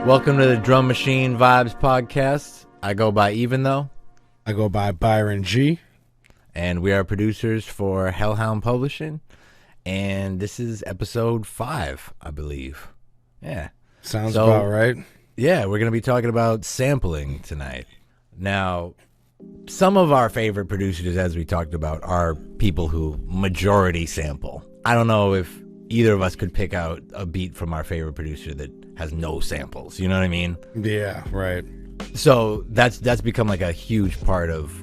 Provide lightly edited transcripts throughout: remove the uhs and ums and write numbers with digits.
Welcome to the Drum Machine Vibes podcast. I go by Even Though. I go by Byron G. And we are producers for Hellhound Publishing. And this is episode 5, I believe. Yeah. Sounds about right. Yeah, we're going to be talking about sampling tonight. Now, some of our favorite producers, as we talked about, are people who majority sample. I don't know if either of us could pick out a beat from our favorite producer that has no samples. You know what I mean? Yeah, right. So that's become like a huge part of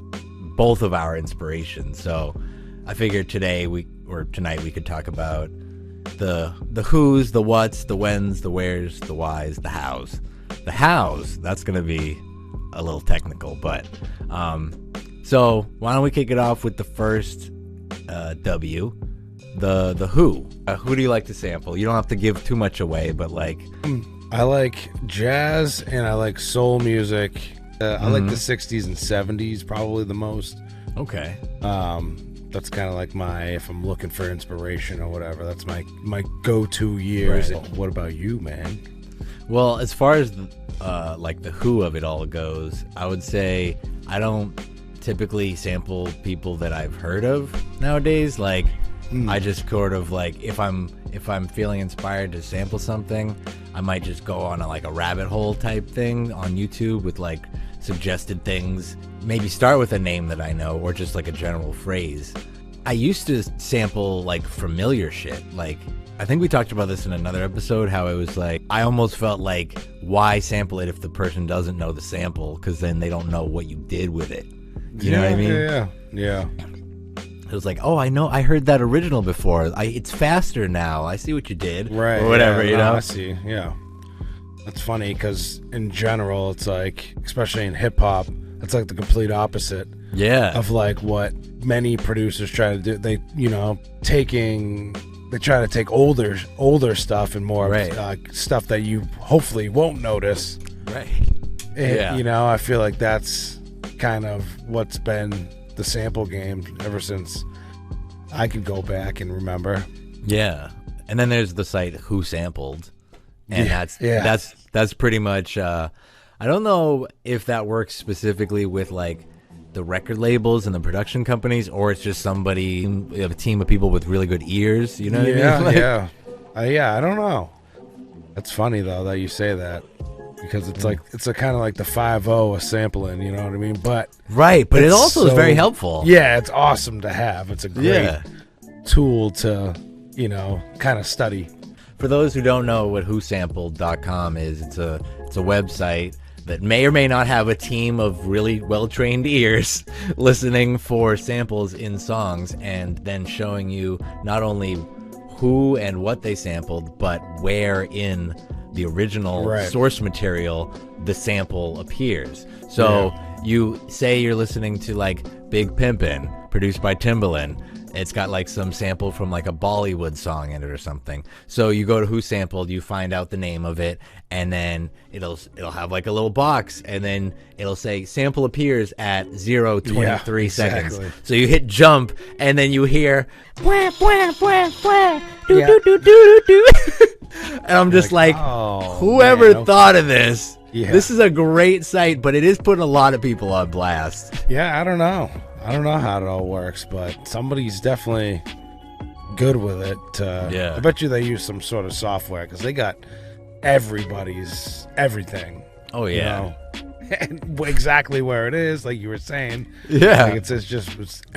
both of our inspirations. So I figured tonight we could talk about the who's, the what's, the when's, the where's, the why's, the how's. The how's, that's going to be a little technical, but so why don't we kick it off with the first W, the who. Who do you like to sample? You don't have to give too much away, but like I like jazz and I like soul music. I like the 60s and 70s probably the most. Okay. That's kind of like if I'm looking for inspiration or whatever, that's my go-to years. Right. What about you, man? Well, as far as like the who of it all goes, I would say I don't typically sample people that I've heard of nowadays. Like I just sort of like if I'm feeling inspired to sample something, I might just go on a rabbit hole type thing on YouTube with like suggested things. Maybe start with a name that I know or just like a general phrase. I used to sample like familiar shit. Like I think we talked about this in another episode, how it was like I almost felt like why sample it if the person doesn't know the sample, because then they don't know what you did with it. You know what I mean? Yeah. It was like, oh, I know, I heard that original before. It's faster now. I see what you did, right? Or whatever, you know. I see. Yeah, that's funny because in general, it's like, especially in hip hop, it's like the complete opposite. Yeah. Of like what many producers try to do. They try to take older stuff and more stuff that you hopefully won't notice. Right. And, I feel like that's kind of what's been the sample game ever since I could go back and remember. Yeah. And then there's the site Who Sampled. And that's pretty much I don't know if that works specifically with like the record labels and the production companies, or it's just somebody, a team of people with really good ears, you know what I mean? Like, yeah, I don't know. That's funny though that you say that, because it's like it's a kind of like the 5-0 of sampling, you know what I mean? But it also is very helpful. Yeah, it's awesome to have. It's a great tool to, kind of study. For those who don't know what whosampled.com is, it's a website that may or may not have a team of really well-trained ears listening for samples in songs and then showing you not only who and what they sampled, but where in the original source material the sample appears. So you say you're listening to like Big Pimpin', produced by Timbaland. It's got like some sample from like a Bollywood song in it or something. So you go to Who Sampled, you find out the name of it, and then it'll have like a little box, and then it'll say sample appears at 0:23 seconds. So you hit jump, and then you hear bwah, bwah, bwah, bwah, do do do do do. And I'm just like whoever thought of this? Yeah. This is a great site, but it is putting a lot of people on blast. Yeah, I don't know how it all works, but somebody's definitely good with it. I bet you they use some sort of software, because they got everybody's everything. Oh yeah, and exactly where it is, like you were saying. Yeah, like it's just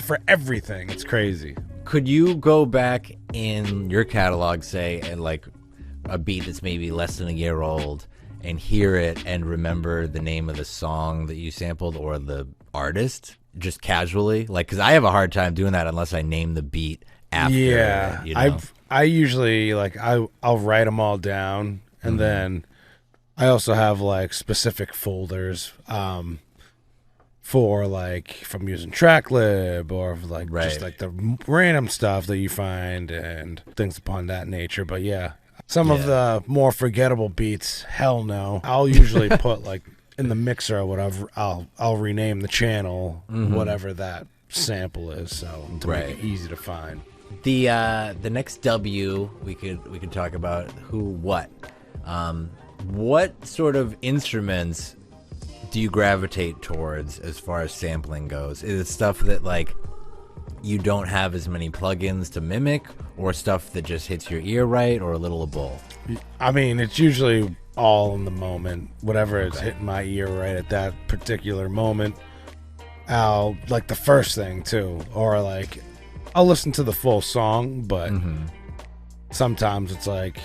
for everything. It's crazy. Could you go back in your catalog, say, and like a beat that's maybe less than a year old, and hear it and remember the name of the song that you sampled or the artist? Just casually, like, because I have a hard time doing that unless I name the beat after. Yeah, I usually like I'll write them all down, and then I also have like specific folders for like if I'm using TrackLib or like just like the random stuff that you find and things upon that nature. But some of the more forgettable beats, hell no. I'll usually put like in the mixer or whatever, I'll rename the channel whatever that sample is, so to make it easy to find. The next W we could talk about who what. what sort of instruments do you gravitate towards as far as sampling goes? Is it stuff that like you don't have as many plugins to mimic, or stuff that just hits your ear right, or a little of both? I mean, it's usually all in the moment. Whatever is hitting my ear right at that particular moment. I'll like the first thing too, or like I'll listen to the full song, but sometimes it's like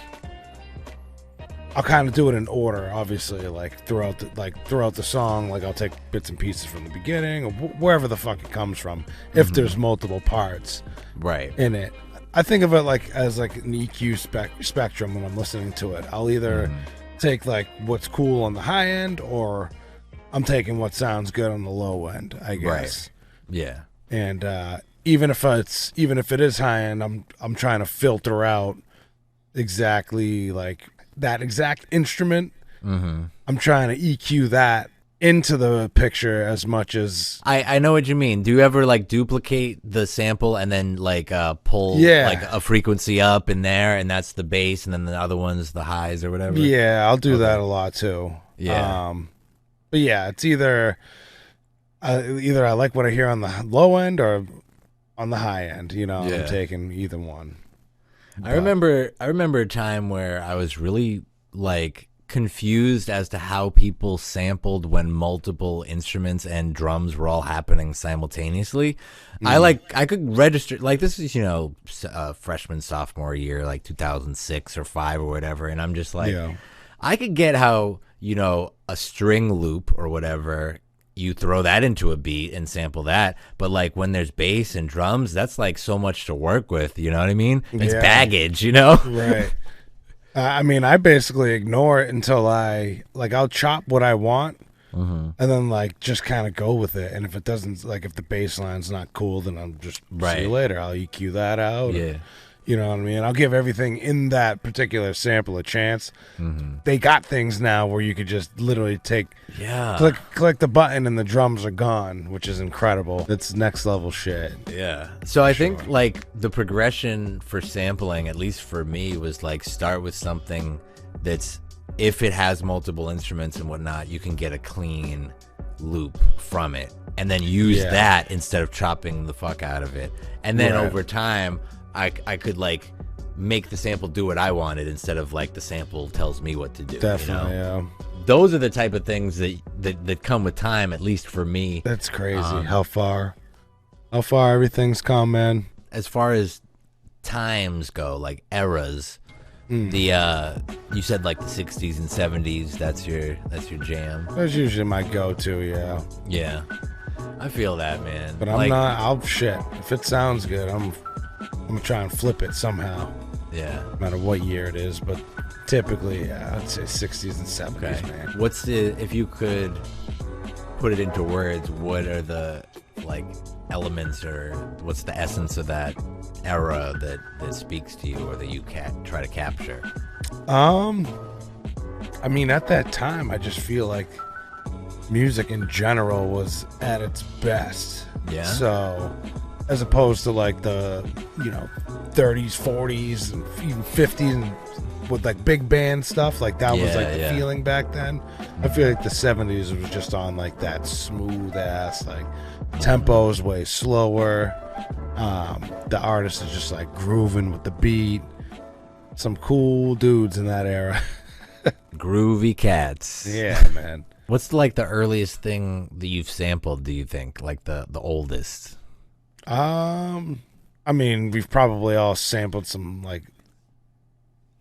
I'll kind of do it in order. Obviously, like throughout the song, like I'll take bits and pieces from the beginning or wherever the fuck it comes from. If there's multiple parts, right, in it, I think of it like as like an EQ spectrum when I'm listening to it. I'll either take like what's cool on the high end, or I'm taking what sounds good on the low end, I guess. Right. Yeah. And even if it is high end, I'm trying to filter out exactly like that exact instrument. I'm trying to EQ that into the picture as much as I know what you mean. Do you ever like duplicate the sample and then like pull like a frequency up in there, and that's the bass, and then the other one's the highs or whatever? Yeah, I'll do that a lot too. Yeah. But yeah, it's either I like what I hear on the low end or on the high end. You know, I'm taking either one. I remember a time where I was really like confused as to how people sampled when multiple instruments and drums were all happening simultaneously. I could register, like, this is, freshman, sophomore year, like 2006 or 5 or whatever, and I'm just like, I could get how, a string loop or whatever, you throw that into a beat and sample that, but like when there's bass and drums, that's like so much to work with, you know what I mean? It's baggage, Right. I mean, I basically ignore it until I'll chop what I want, and then like just kind of go with it. And if it doesn't, like if the bass line's not cool, then I'll just see you later. I'll EQ that out. Yeah. You know what I mean? I'll give everything in that particular sample a chance. They got things now where you could just literally click the button and the drums are gone, which is incredible. It's next level shit. Yeah. So I think like the progression for sampling, at least for me, was like start with something that's, if it has multiple instruments and whatnot, you can get a clean loop from it, and then use that instead of chopping the fuck out of it. And then over time, I could like make the sample do what I wanted instead of like the sample tells me what to do. Definitely, yeah. Those are the type of things that come with time, at least for me. That's crazy. How far everything's come, man. As far as times go, like eras, the you said like the 60s and 70s. That's your jam. That's usually my go-to. Yeah. Yeah, I feel that, man. But I'm not. I'll shit. If it sounds good, I'm gonna try and flip it somehow. Yeah. No matter what year it is, but typically, I'd say 60s and 70s, man. What's if you could put it into words, what are the like elements, or what's the essence of that era that speaks to you, or that you try to capture? I mean, at that time, I just feel like music in general was at its best. Yeah. So, as opposed to like the 30s, 40s, and even 50s, and with like big band stuff, like that was like the feeling back then. I feel like the 70s was just on like that smooth ass, like tempo's way slower. The artist is just like grooving with the beat. Some cool dudes in that era. Groovy cats. Yeah, man. What's like the earliest thing that you've sampled, do you think? Like the oldest? I mean, we've probably all sampled some like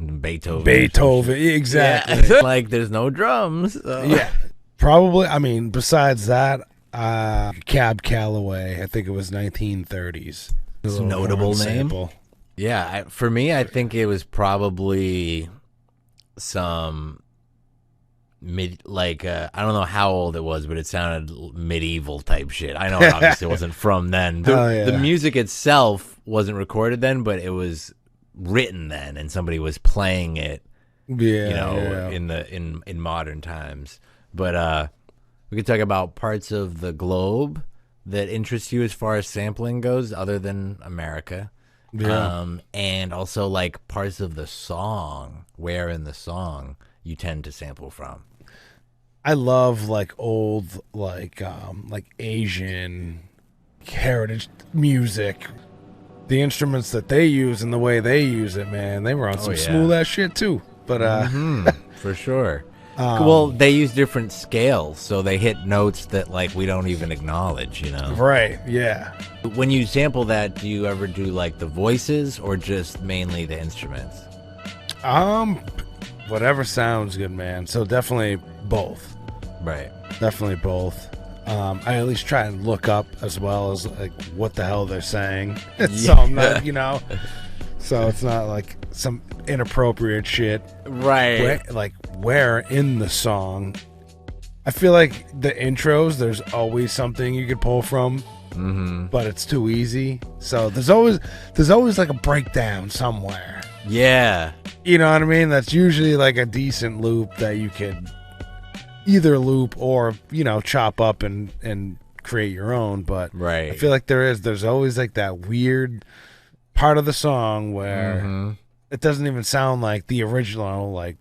Beethoven, exactly. Yeah. Like there's no drums. So. Yeah, probably. I mean, besides that, Cab Calloway, I think it was 1930s. It's a notable name. Sample. Yeah, for me, I think it was probably some I don't know how old it was, but it sounded medieval type shit. I know it obviously wasn't from then. The music itself wasn't recorded then, but it was written then, and somebody was playing it. In modern times. But we could talk about parts of the globe that interest you as far as sampling goes, other than America. And also like parts of the song, where in the song you tend to sample from? I love like old like Asian heritage music. The instruments that they use and the way they use it, man, they were on some smooth ass shit too. But for sure. Well, they use different scales, so they hit notes that like we don't even acknowledge, you know. Right, yeah. When you sample that, do you ever do like the voices or just mainly the instruments? Whatever sounds good, man. So definitely both. Right. Definitely both. I at least try and look up as well as like what the hell they're saying. So I'm not, you know, so it's not like some inappropriate shit. Right. Where in the song. I feel like the intros, there's always something you could pull from, but it's too easy. So there's always like a breakdown somewhere. Yeah. You know what I mean? That's usually like a decent loop that you could either loop or, you know, chop up and create your own. But right. I feel like there's always like that weird part of the song where it doesn't even sound like the original, like,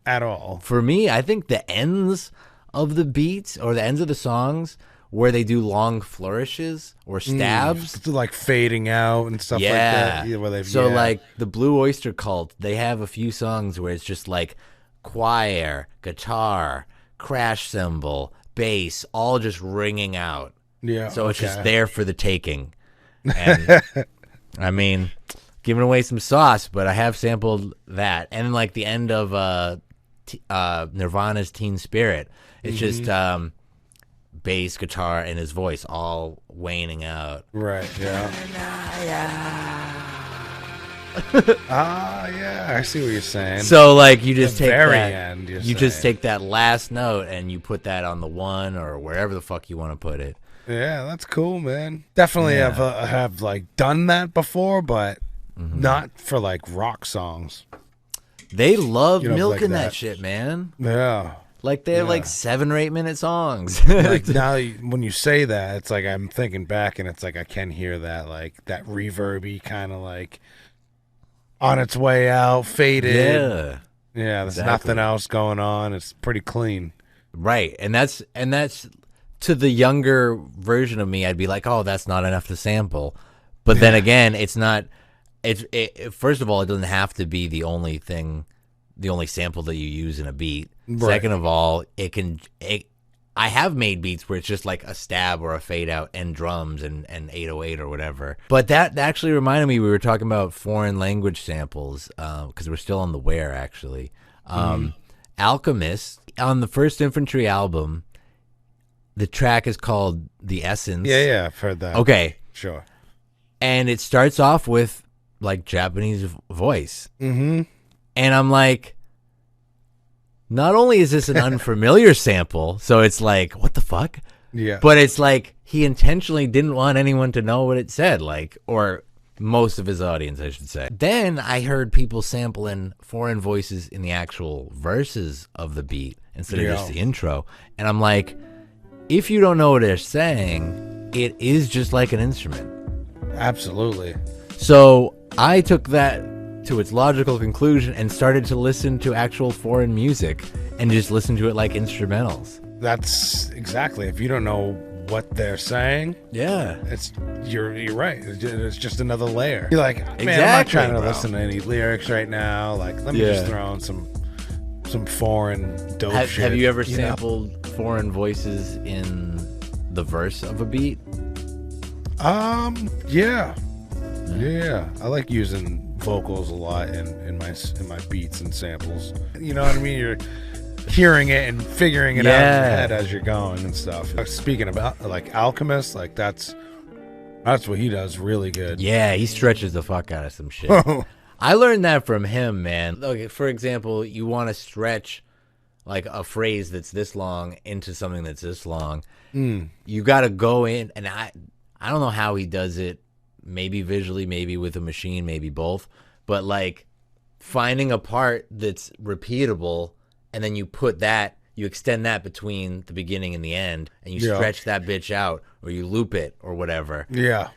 at all. For me, I think the ends of the beats or the ends of the songs where they do long flourishes or stabs, like fading out and stuff like that. Yeah, like the Blue Oyster Cult, they have a few songs where it's just like choir, guitar, crash cymbal, bass, all just ringing out. Yeah. So it's just there for the taking. And I mean, giving away some sauce, but I have sampled that. And like the end of Nirvana's Teen Spirit, it's just bass, guitar, and his voice all waning out. Right, yeah. Yeah, I see what you're saying. So like you just take very that, end, you just take that last note and you put that on the one or wherever the fuck you want to put it. Yeah, that's cool, man. Definitely have like done that before, but not for like rock songs. They love milking like that shit, man. Yeah. Like they're like 7 or 8 minute songs. Like now when you say that, it's like I'm thinking back and it's like I can hear that, like that reverby kind of like on its way out, faded. Yeah. Yeah, there's nothing else going on. It's pretty clean. Right. And that's to the younger version of me, I'd be like, "Oh, that's not enough to sample." But then again, it's not first of all, it doesn't have to be the only sample that you use in a beat. Right. Second of all, I have made beats where it's just like a stab or a fade out and drums and 808 or whatever. But that actually reminded me, we were talking about foreign language samples because we're still on the Where, actually. Alchemist, on the First Infantry album, the track is called The Essence. Yeah, I've heard that. Okay. Sure. And it starts off with like Japanese voice. Mm-hmm. And I'm like, not only is this an unfamiliar sample, so it's like, what the fuck? Yeah. But it's like he intentionally didn't want anyone to know what it said, like, or most of his audience, I should say. Then I heard people sampling foreign voices in the actual verses of the beat instead of just the intro. And I'm like, if you don't know what they're saying, it is just like an instrument. Absolutely. So I took that to its logical conclusion and started to listen to actual foreign music and just listen to it like instrumentals. That's exactly. If you don't know what they're saying, you're right. It's just another layer. You're like, man, I'm not trying to listen to any lyrics right now. Like, let me just throw in some foreign dope shit. Have you ever sampled foreign voices in the verse of a beat? Yeah. I like using vocals a lot in my beats and samples. You know what I mean? You're hearing it and figuring it out in your head as you're going and stuff. Speaking about like Alchemist, like that's what he does really good. Yeah, he stretches the fuck out of some shit. I learned that from him, man. Like, for example, you want to stretch like a phrase that's this long into something that's this long. You got to go in, and I don't know how he does it. Maybe visually, maybe with a machine, maybe both. But like finding a part that's repeatable, and then you extend that between the beginning and the end, and you stretch that bitch out, or you loop it, or whatever. Yeah.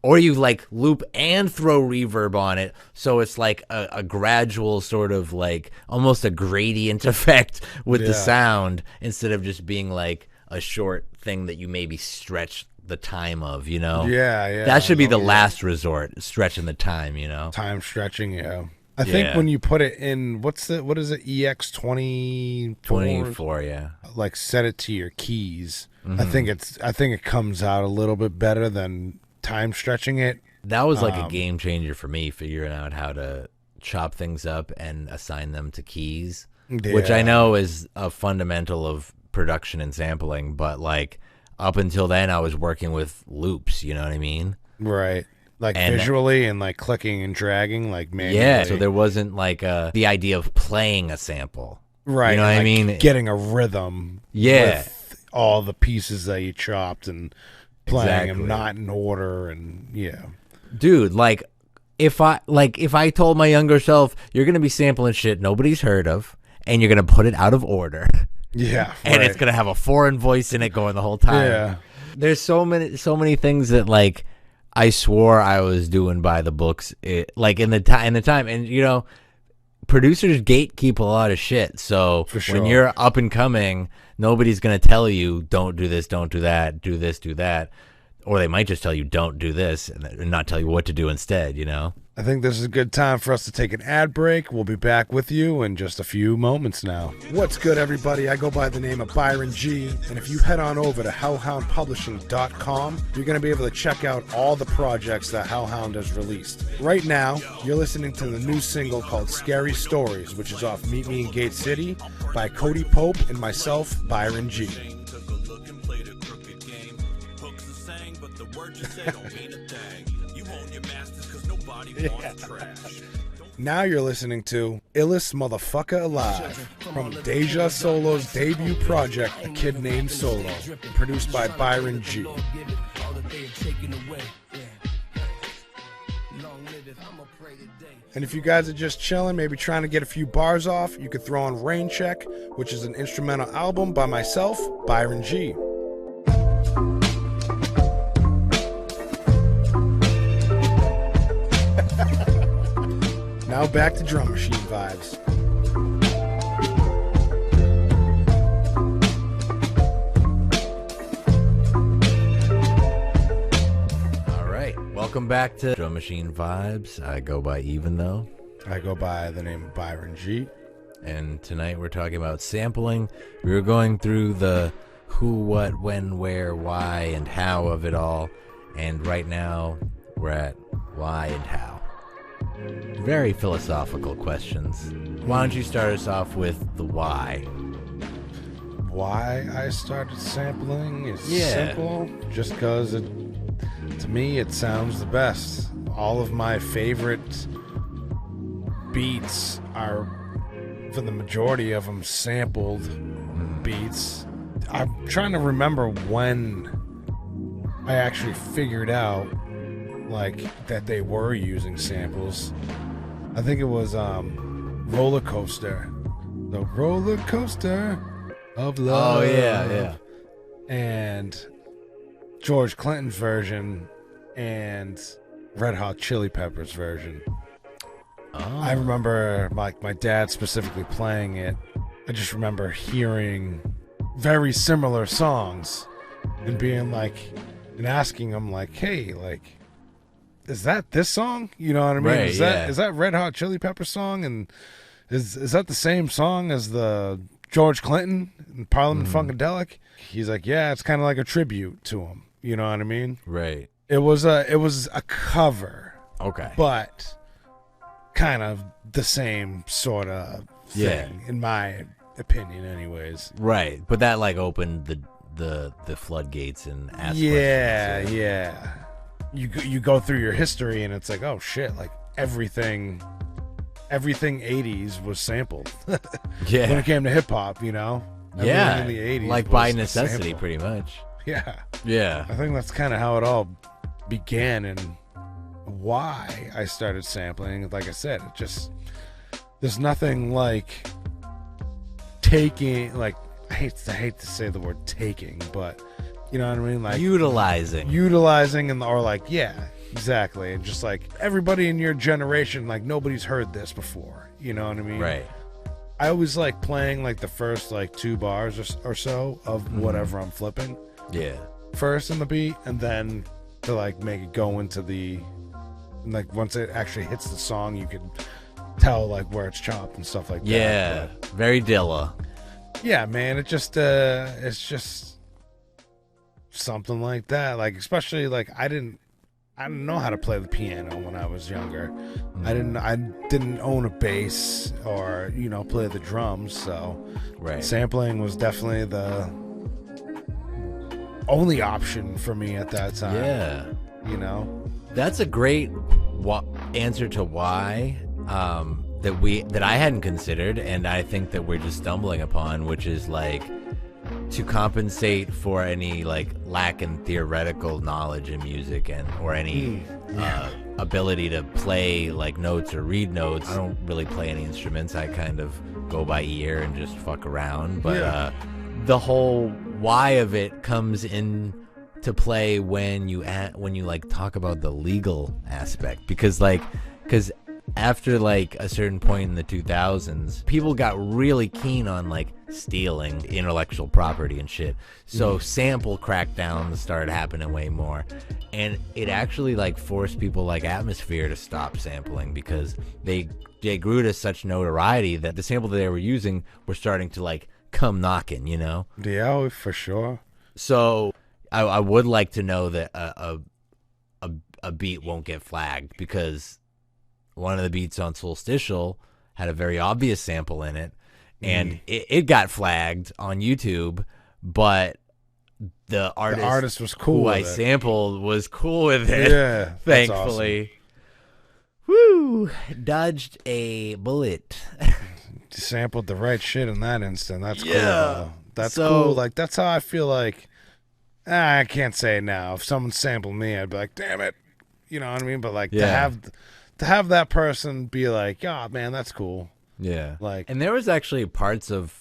or you like loop and throw reverb on it, so it's like a gradual sort of like almost a gradient effect with the sound, instead of just being like a short thing that you maybe stretch the time of, you know? Yeah. That should be the last resort, stretching the time, you know? Time stretching, I think when you put it in, what is it, EX24? 24, yeah. Like set it to your keys. I think it comes out a little bit better than time stretching it. That was like a game changer for me, figuring out how to chop things up and assign them to keys, which I know is a fundamental of production and sampling, but like up until then I was working with loops, you know what I mean? Right. Like visually and like clicking and dragging, like manually. Yeah, so there wasn't like the idea of playing a sample. Right. You know what I mean? Getting a rhythm. Yeah. With all the pieces that you chopped and playing them not in order, and dude, like if I told my younger self, you're gonna be sampling shit nobody's heard of and you're gonna put it out of order, and it's gonna have a foreign voice in it going the whole time, there's so many things that like I swore I was doing by the books, like in the time, and you know, producers gatekeep a lot of shit. So when you're up and coming, nobody's going to tell you, don't do this, don't do that, do this, do that. Or they might just tell you, don't do this, and not tell you what to do instead, you know? I think this is a good time for us to take an ad break. We'll be back with you in just a few moments now. What's good, everybody? I go by the name of Byron G, and if you head on over to hellhoundpublishing.com, you're going to be able to check out all the projects that Hellhound has released. Right now, you're listening to the new single called Scary Stories, which is off Meet Me in Gate City by Cody Pope and myself, Byron G. Now you're listening to Illest Motherfucker Alive from Deja Solo's debut project, A Kid Named Solo, produced by Byron G. And if you guys are just chilling, maybe trying to get a few bars off, you could throw on Rain Check, which is an instrumental album by myself, Byron G. Now back to drum machine vibes. All right, welcome back to Drum Machine Vibes. I go by Even Though. I go by the name of Byron G. And tonight we're talking about sampling. We were going through the who, what, when, where, why, and how of it all. And right now we're at why and how. Very philosophical questions. Why don't you start us off with the why? Why I started sampling is simple. Just because, to me, it sounds the best. All of my favorite beats are, for the majority of them, sampled beats. I'm trying to remember when I actually figured out like that they were using samples. I think it was Roller Coaster. The Roller Coaster of Love. Oh yeah. And George Clinton's version and Red Hot Chili Peppers version. I remember like my dad specifically playing it. I just remember hearing very similar songs and being like, and asking him like, hey, like, is that this song? You know what I mean? Right, is that Red Hot Chili Pepper song? And is that the same song as the George Clinton and Parliament Funkadelic? He's like, yeah, it's kind of like a tribute to him. You know what I mean? Right. It was a cover. Okay. But kind of the same sort of thing, in my opinion, anyways. Right. But that like opened the floodgates and asked questions. Yeah. You go through your history and it's like, oh shit, like everything 80s was sampled. When it came to hip hop, you know? Everything in the 80s like by necessity, pretty much. Yeah. I think that's kind of how it all began and why I started sampling. Like I said, it just, there's nothing like taking, like, I hate to say the word taking, but you know what I mean? Like utilizing and or like, exactly. And just like everybody in your generation, like nobody's heard this before. You know what I mean? Right. I always like playing like the first like 2 bars or so of whatever I'm flipping. Yeah. First in the beat, and then to like make it go into the, like once it actually hits the song, you can tell like where it's chopped and stuff like that. Yeah. Very Dilla. Yeah, man. It's just something like that. Like especially like I didn't know how to play the piano when I was younger. I didn't own a bass or, you know, play the drums, so sampling was definitely the only option for me at that time. Yeah. You know? That's a great answer to why that I hadn't considered, and I think that we're just stumbling upon, which is like to compensate for any like lack in theoretical knowledge in music and or any ability to play like notes or read notes. I don't really play any instruments. I kind of go by ear and just fuck around. But the whole why of it comes in to play when you like talk about the legal aspect, because after like a certain point in the 2000s, people got really keen on like stealing intellectual property and shit. So sample crackdowns started happening way more, and it actually like forced people like Atmosphere to stop sampling because they grew to such notoriety that the sample that they were using were starting to like come knocking, you know? Yeah, for sure. So I would like to know that a beat won't get flagged, because one of the beats on Solstitial had a very obvious sample in it, and it got flagged on YouTube, but the artist was cool who I sampled was cool with it. Yeah, thankfully. Awesome. Woo! Dodged a bullet. Sampled the right shit in that instant. That's cool. Though. That's cool. Like that's how I feel like. I can't say it now. If someone sampled me, I'd be like, "Damn it," you know what I mean? But like to have that person be like, "Oh man, that's cool." Yeah. Like, and there was actually parts of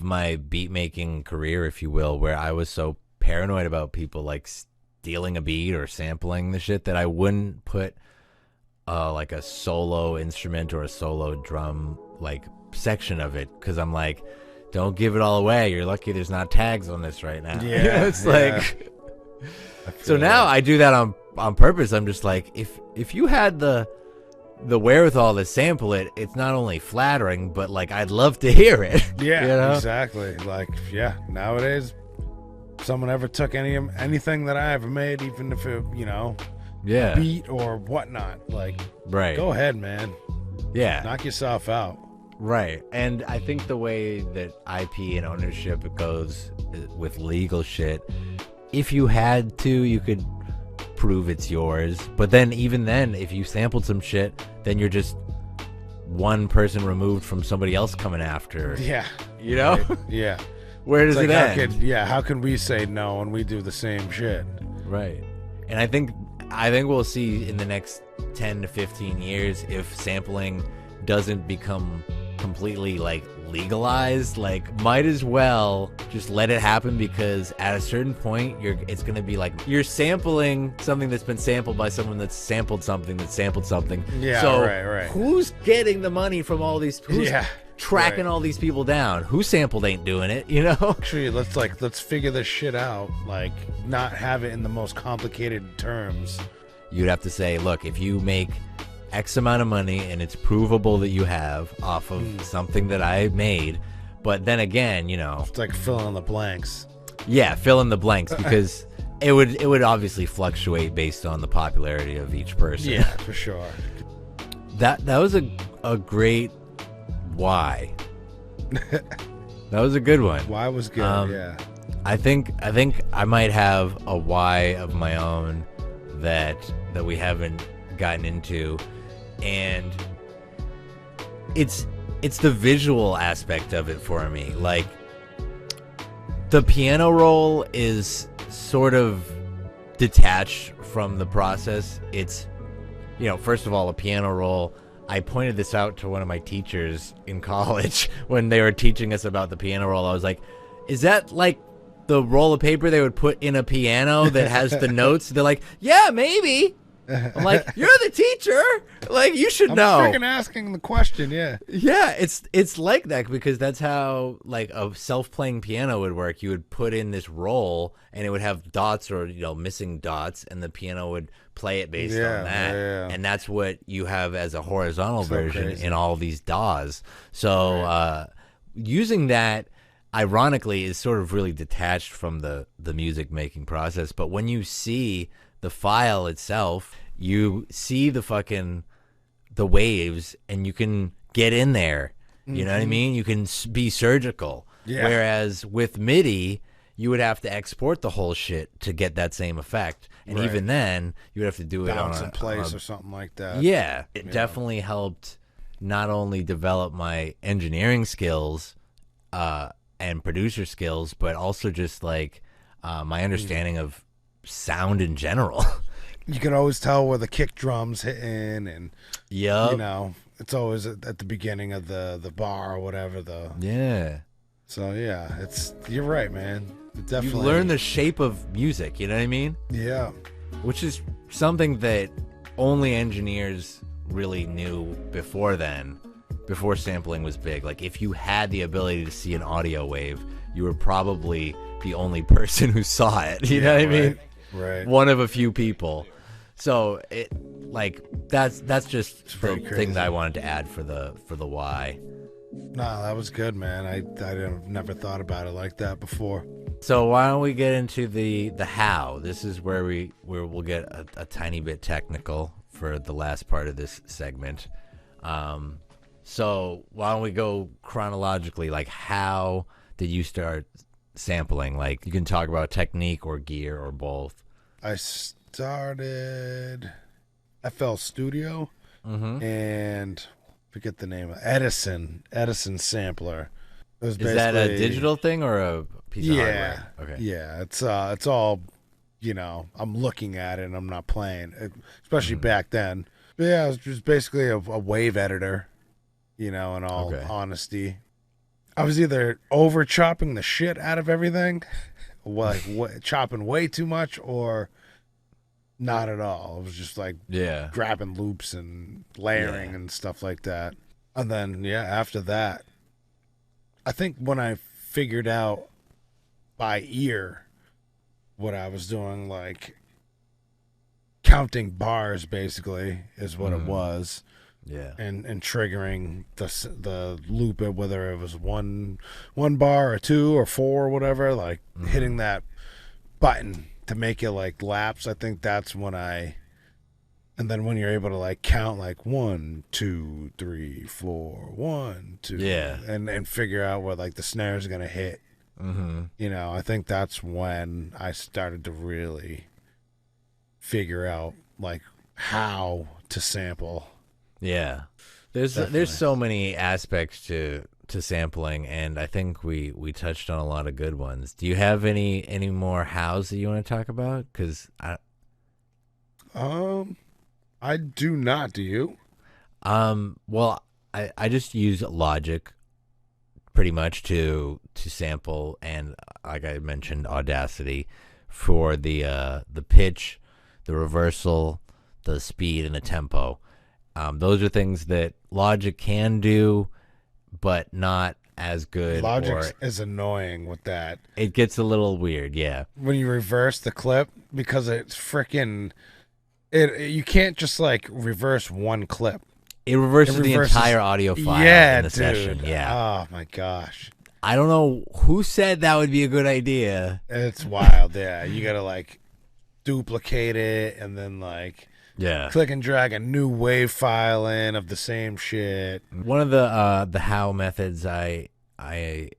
my beat making career, if you will, where I was so paranoid about people like stealing a beat or sampling the shit that I wouldn't put like a solo instrument or a solo drum like section of it, because I'm like, don't give it all away. You're lucky there's not tags on this right now. Yeah. It's like so now I do that on purpose. I'm just like, if you had the wherewithal to sample it, it's not only flattering, but like I'd love to hear it. Yeah, you know? Exactly. Like, yeah, nowadays, if someone ever took anything that I ever made, even if it, you know, a beat or whatnot, like, go ahead, man. Yeah, knock yourself out. Right. And I think the way that IP and ownership goes with legal shit, if you had to, you could prove it's yours. But then even then, if you sampled some shit, then you're just one person removed from somebody else coming after. Yeah. You know? Right. Yeah. Where does it end? How can we say no when we do the same shit? Right. And I think we'll see in the next 10 to 15 years, if sampling doesn't become completely like legalized, like might as well just let it happen, because at a certain point it's going to be like you're sampling something that's been sampled by someone that's sampled something that sampled something. Yeah, so right. Who's getting the money from all these? Who's tracking all these people down? Who sampled ain't doing it, you know? Actually, let's figure this shit out. Like, not have it in the most complicated terms. You'd have to say, look, if you make X amount of money and it's provable that you have off of something that I made, but then again, you know, it's like fill in the blanks. Yeah, fill in the blanks, because it would obviously fluctuate based on the popularity of each person. Yeah, for sure. That was a great why. That was a good one. Why was good. Yeah. I think I might have a why of my own that we haven't gotten into. And it's the visual aspect of it for me. Like, the piano roll is sort of detached from the process. It's, you know, first of all, a piano roll, I pointed this out to one of my teachers in college when they were teaching us about the piano roll. I was like, is that like the roll of paper they would put in a piano that has the notes? They're like, yeah, maybe. I'm like, you're the teacher. Like, you should know. I'm freaking asking the question, yeah. Yeah, it's like that because that's how like a self-playing piano would work. You would put in this roll and it would have dots or missing dots, and the piano would play it based on that. Yeah. And that's what you have as a horizontal version crazy. in all these DAWs. So using that, ironically, is sort of really detached from the music making process. But when you see the file itself, you see the waves, and you can get in there. You know what I mean? You can be surgical. Yeah. Whereas with MIDI, you would have to export the whole shit to get that same effect. And even then, you would have to do it Balance on in place or something like that. Yeah. It definitely helped not only develop my engineering skills and producer skills, but also just like my understanding of sound in general. You can always tell where the kick drum's hitting, and it's always at the beginning of the bar or whatever. So yeah, you're right, man. It definitely you learn the shape of music. You know what I mean? Yeah. Which is something that only engineers really knew before then. Before sampling was big. Like, if you had the ability to see an audio wave, you were probably the only person who saw it. You know what I mean? Right. One of a few people. So that's just the thing that I wanted to add for the why. No, that was good, man. I never thought about it like that before. So why don't we get into the how? This is where we'll get a tiny bit technical for the last part of this segment. So why don't we go chronologically? Like, how did you start sampling? Like, you can talk about technique or gear or both. I started FL Studio and forget the name of Edison sampler. It was Is that a digital thing or a piece of hardware? Okay. Yeah, it's all, I'm looking at it and I'm not playing it, especially back then. But yeah, it was just basically a wave editor, in all honesty. I was either over chopping the shit out of everything, like chopping way too much, or not at all. It was just like grabbing loops and layering and stuff like that. And then after that, I think when I figured out by ear what I was doing, like counting bars basically is what it was. Yeah. And triggering the loop, whether it was one bar or two or four or whatever, like hitting that button to make it like laps. I think that's when and then when you're able to like count like 1, 2, 3, 4, 1, 2, and figure out where like the snare is gonna hit. I think that's when I started to really figure out like how to sample. Yeah, there's so many aspects to sampling, and I think we touched on a lot of good ones. Do you have any more hows that you want to talk about? Because I do not. Do you? Well, I just use Logic pretty much to sample, and like I mentioned, Audacity for the pitch, the reversal, the speed, and the tempo. Those are things that Logic can do, but not as good. Logic is annoying with that. It gets a little weird, when you reverse the clip, because it's freaking you can't just like reverse one clip. It reverses the entire audio file in the session. Oh my gosh. I don't know who said that would be a good idea. It's wild. You gotta like duplicate it and then like click and drag a new wave file in of the same shit. One of the how methods I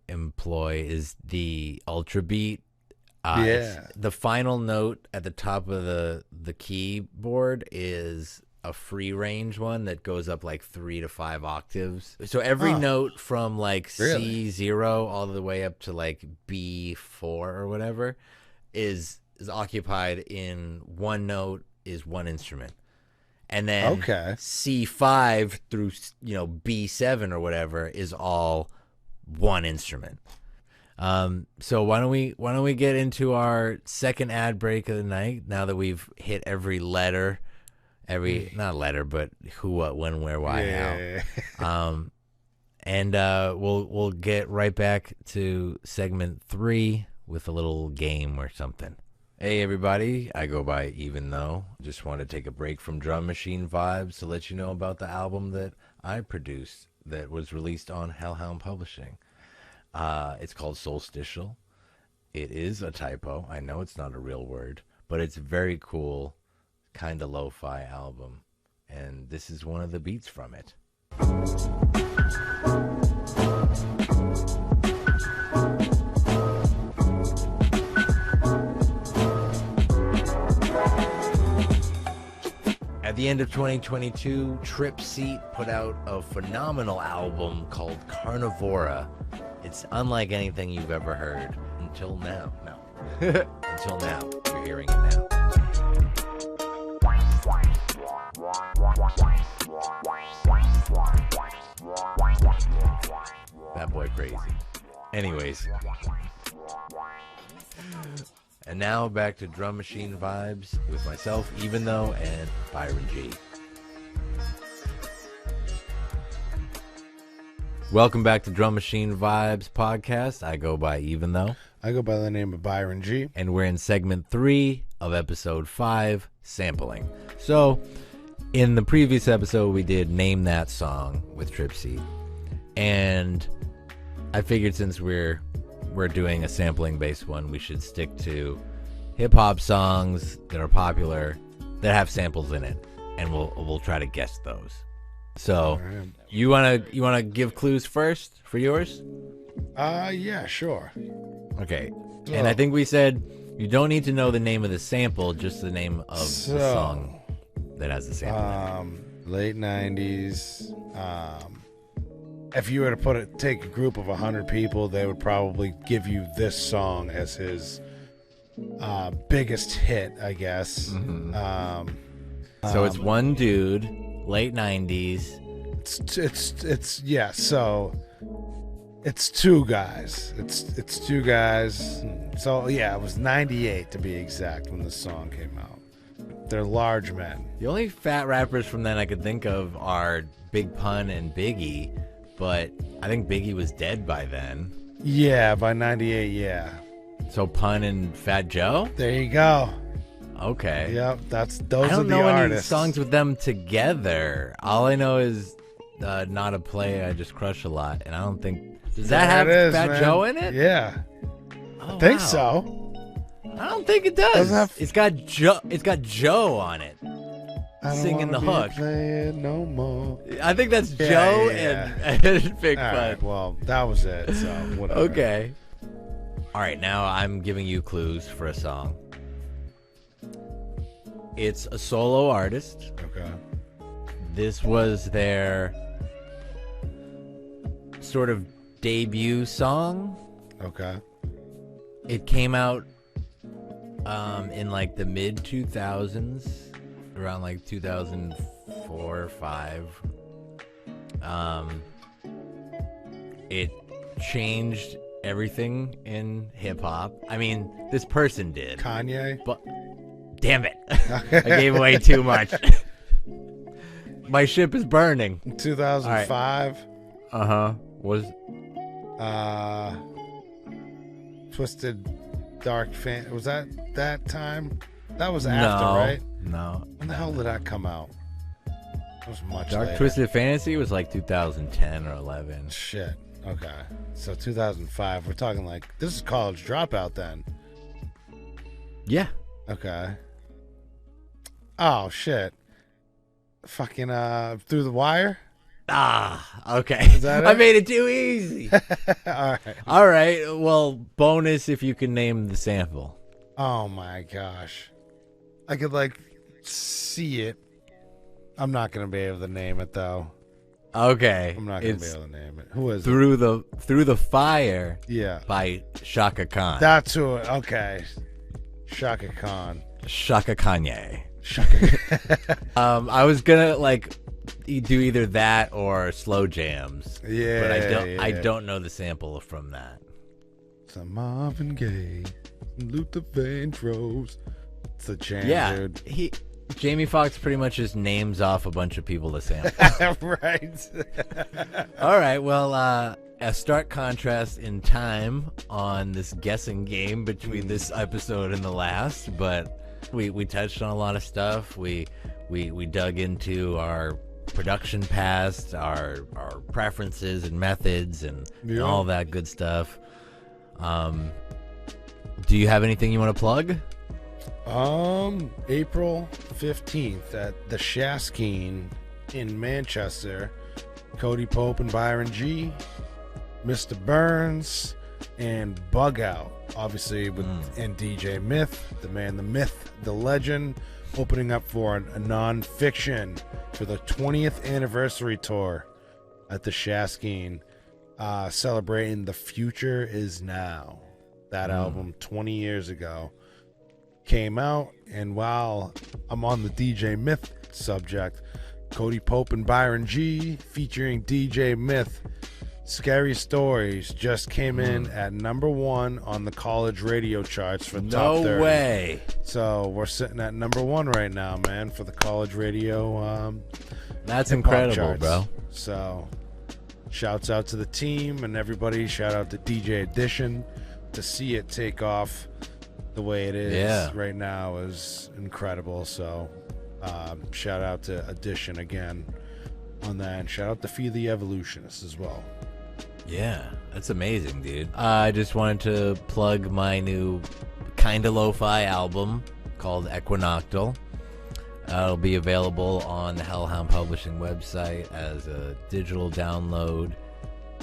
employ is the ultra beat. The final note at the top of the keyboard is a free range one that goes up like 3 to 5 octaves. So every note from like C0 all the way up to like B4 or whatever is occupied in one note is one instrument. And then C5 through B7 or whatever is all one instrument. So why don't we get into our second ad break of the night now that we've hit every letter not letter, but who, what, when, where, why, Yeah. how. And we'll get right back to segment 3 with a little game or something. Hey everybody, I go by Even Though. Just want to take a break from Drum Machine Vibes to let you know about the album that I produced that was released on Hellhound Publishing. It's called Solstitial. It is a typo. I know it's not a real word, but it's very cool, kind of lo-fi album. And this is one of the beats from it. At the end of 2022, Trip Seat put out a phenomenal album called Carnivora. It's unlike anything you've ever heard until now. No. Until now. You're hearing it now. That boy crazy. Anyways. And now back to Drum Machine Vibes with myself, Even Though, and Byron G. Welcome back to Drum Machine Vibes podcast. I go by Even Though. I go by the name of Byron G. And we're in segment 3 of episode 5, sampling. So, in the previous episode, we did Name That Song with Trip Seat. And I figured since we're doing a sampling-based one, we should stick to hip-hop songs that are popular, that have samples in it, and we'll try to guess those. So, right. you wanna give clues first for yours? Yeah, sure. Okay. And I think we said you don't need to know the name of the sample, just the name of the song that has the sample. Late 90s. If you were to take a group of 100 people, they would probably give you this song as his biggest hit, I guess. Mm-hmm. So it's one dude, late 90s. So it's two guys. It's two guys. So yeah, it was 98 to be exact when this song came out. They're large men. The only fat rappers from then I could think of are Big Pun and Biggie. But I think Biggie was dead by then. Yeah, by 98, yeah. So Pun and Fat Joe? There you go. Okay. Yep, those are the artists. I don't know any songs with them together. All I know is Not a Play I Just Crush a Lot. And I don't think... Does that have Fat Joe in it? Yeah. Oh, I think so. I don't think it does. It's got Joe on it. Singing the hook. No more. I think that's Joe and Big Pun. Right, well, that was it. So whatever. Okay. All right, now I'm giving you clues for a song. It's a solo artist. Okay. This was their sort of debut song. Okay. It came out in like the mid 2000s. Around like 2004 or 5. It changed everything in hip hop. I mean, this person did. Kanye? But damn it. I gave away too much. My ship is burning. 2005. Right. Uh-huh. Was Twisted Dark Fan. Was that time? That was after, right? No. When the hell did that come out? It was much Dark later. Twisted Fantasy was like 2010 or 11. Shit. Okay. So 2005. We're talking like, this is College Dropout then. Yeah. Okay. Oh, shit. Fucking Through the Wire? Ah, okay. Is that it? I made it too easy. All right. All right. Well, bonus if you can name the sample. Oh my gosh. I could like see it. I'm not gonna be able to name it though. Okay. I'm not gonna be able to name it. Who is it? Through the Fire. Yeah. By Shaka Khan. That's who. Okay. Shaka Khan. Shaka Kanye. Shaka. I was gonna like do either that or Slow Jams. Yeah. But yeah. I don't know the sample from that. Some Marvin Gaye, Luther Vandross. It's a jam, yeah, dude. Jamie Foxx pretty much just names off a bunch of people to sample. Right. All right, well, a stark contrast in time on this guessing game between this episode and the last, but we touched on a lot of stuff. We dug into our production past, our preferences and methods, and all that good stuff. Do you have anything you want to plug? April 15th at the Shaskeen in Manchester. Cody Pope and Byron G, Mr. Burns, and Bug Out, obviously, with and DJ Myth, the man, the myth, the legend, opening up for a non-fiction for the 20th anniversary tour at the Shaskeen, celebrating The Future Is Now. That album 20 years ago came out, and while I'm on the DJ Myth subject, Cody Pope and Byron G featuring DJ Myth, Scary Stories, just came in at #1 on the college radio charts for top 30. No way. So we're sitting at #1 right now, man, for the college radio. That's incredible, charts. bro. So shouts out to the team and everybody. Shout out to DJ Edition. To see it take off the way it is right now is incredible. So shout out to Edition again on that, and shout out to Feel the Evolutionists as well. Yeah, that's amazing, dude. I just wanted to plug my new Kinda Lo-Fi album called Equinoctial. It'll be available on the Hellhound Publishing website as a digital download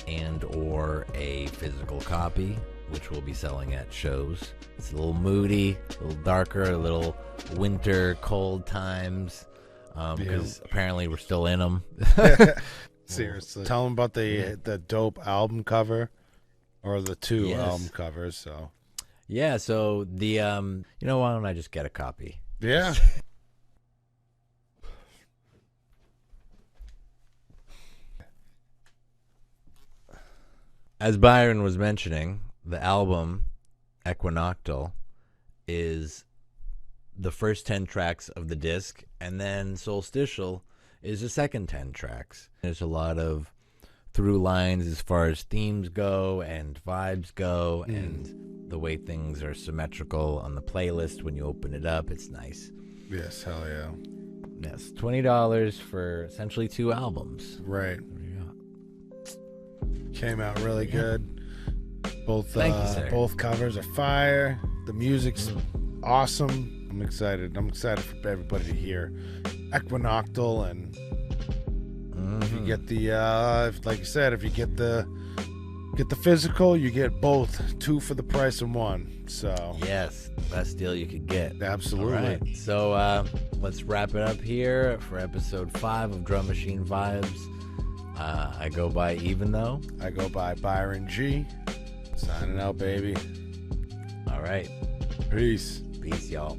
and or a physical copy, which we'll be selling at shows. It's a little moody, a little darker, a little winter, cold times, because apparently we're still in them. Seriously. Tell them about the dope album cover, or the two album covers. So yeah, so the why don't I just get a copy? Yeah. As Byron was mentioning, the album Equinoctial is the first 10 tracks of the disc, and then Solstitial is the second 10 tracks. There's a lot of through lines as far as themes go and vibes go, and the way things are symmetrical on the playlist when you open it up. It's nice. Yes, hell yeah. Yes, $20 for essentially 2 albums. Right. Came out really good. Both both covers are fire. The music's awesome. I'm excited. I'm excited for everybody to hear Equinoctial, and if you get the like you said, if you get the physical, you get both, 2 for the price of 1. So yes, best deal you could get. Absolutely. All right. So let's wrap it up here for episode 5 of Drum Machine Vibes. I go by Even Though. I go by Byron G. Signing out, baby. All right. Peace. Peace, y'all.